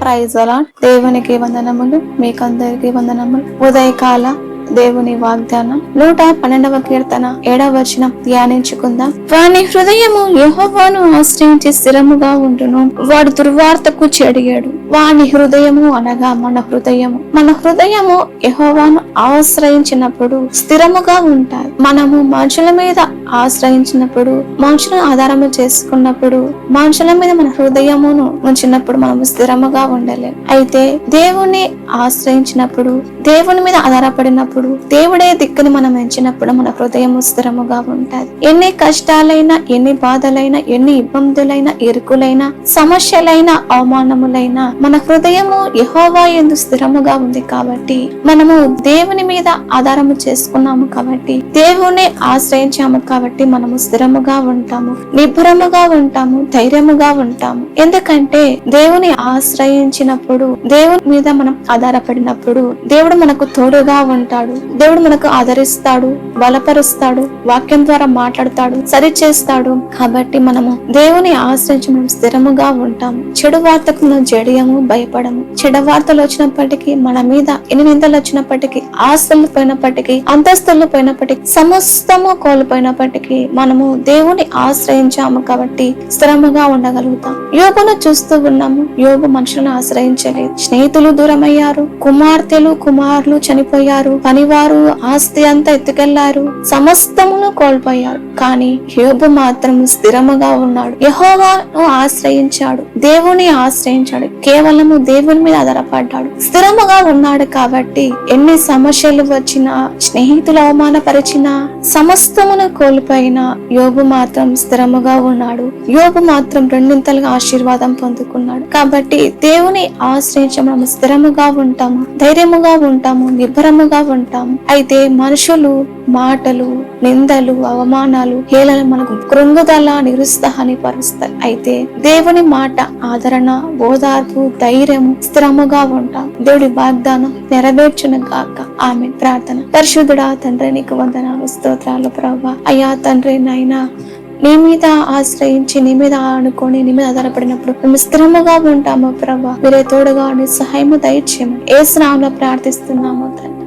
Praise అలాడ్. దేవునికి వందనములు, మీకందరికి వందనములు. ఉదయకాల దేవుని వాగ్దానం 112వ కీర్తన 7వ వచనం ధ్యానించుకుందాం. వాని హృదయము యెహోవాను ఆశ్రయించి స్థిరముగా ఉండును, వాడు దుర్వార్తకు చెడియాడు. వాని హృదయము అనగా మన హృదయము యెహోవాను ఆశ్రయించినప్పుడు స్థిరముగా ఉంటాయి. మనము మనుషుల మీద ఆశ్రయించినప్పుడు, మనుషులను ఆధారము చేసుకున్నప్పుడు, మనుషుల మీద మన హృదయమును ఉంచినప్పుడు మనము స్థిరముగా ఉండలేం. అయితే దేవుని ఆశ్రయించినప్పుడు, దేవుని మీద ఆధారపడినప్పుడు, దేవుడే దిక్కుని మనం ఎంచినప్పుడు మన హృదయము స్థిరముగా ఉంటుంది. ఎన్ని కష్టాలైనా, ఎన్ని బాధలైనా, ఎన్ని ఇబ్బందులైనా, ఇరుకులైనా, సమస్యలైనా, అవమానములైనా మన హృదయము యెహోవా యందు స్థిరముగా ఉంది కాబట్టి, మనము దేవుని మీద ఆధారము చేసుకున్నాము కాబట్టి, దేవుని ఆశ్రయించాము కాబట్టి మనము స్థిరముగా ఉంటాము, నిబ్బరముగా ఉంటాము, ధైర్యముగా ఉంటాము. ఎందుకంటే దేవుని ఆశ్రయించినప్పుడు, దేవుని మీద మనం ఆధారపడినప్పుడు దేవుడు మనకు తోడుగా ఉంటాడు. దేవుడు మనకు ఆదరిస్తాడు, బలపరుస్తాడు, వాక్యం ద్వారా మాట్లాడతాడు, సరిచేస్తాడు. కాబట్టి మనము దేవుని ఆశ్రయించి మనం స్థిరముగా ఉంటాము. చెడు వార్తకు మనం జడియము, భయపడము. చెడు వార్తలు వచ్చినప్పటికీ, మన మీద ఎన్ని నిందలు వచ్చినప్పటికీ, ఆస్తులు పోయినప్పటికీ, అంతస్తులు పోయినప్పటికీ, సమస్తము కోల్పోయినప్పటికీ మనము దేవుని ఆశ్రయించాము కాబట్టి స్థిరముగా ఉండగలుగుతాం. యోబును చూస్తూ ఉన్నాము. యోబు మనుషులను ఆశ్రయించలేదు. స్నేహితులు దూరమయ్యారు, కుమార్తెలు కుమారులు చనిపోయారు, పనివారు ఆస్తి అంతా ఎత్తుకెళ్లారు, సమస్తమును కోల్పోయారు. కానీ యోబు మాత్రం స్థిరముగా ఉన్నాడు. యెహోవాను ఆశ్రయించాడు, దేవుని ఆశ్రయించాడు, కేవలము దేవుని మీద ఆధారపడ్డాడు, స్థిరముగా ఉన్నాడు. కాబట్టి ఎన్ని సమస్యలు వచ్చినా, స్నేహితులు అవమానపరిచినా, సమస్తమును కోల్పోయినా యోబు మాత్రం స్థిరముగా ఉన్నాడు. యోబు మాత్రం రెండింతలుగా ఆశీర్వాదం పొందుకున్నాడు. కాబట్టి దేవుని ఆశ్రయించి మనం స్థిరముగా ఉంటాము, ధైర్యముగా ఉంటాము, నిబ్బరముగా ఉంటాము. అయితే మనుషులు మాటలు, నిందలు, అవమానాలు, హేళన మనకు కృంగుదల, నిరుత్సాహాన్ని పరుస్తాయి. అయితే దేవుని మాట ఆదరణ, ఓదార్పు, ధైర్యము, స్థిరముగా ఉంటాం. దేవుడి వాగ్దానం నెరవేర్చును గాక. ఆమేన్. ప్రార్థన. పరిశుద్ధుడా తండ్రి, నీకు వందనాలు, స్తోత్రాలు ప్రభువా. అయ్యా తండ్రి, నాయనా నీ మీద ఆశ్రయించి, నీ మీద ఆనుకొని, నీ మీద ఆధారపడినప్పుడు మేము స్థిరముగా ఉంటాము ప్రభువా. మీరే తోడుగా నీ సహాయము దయచేయమని యేసు నామములో ప్రార్థిస్తున్నాము తండ్రి.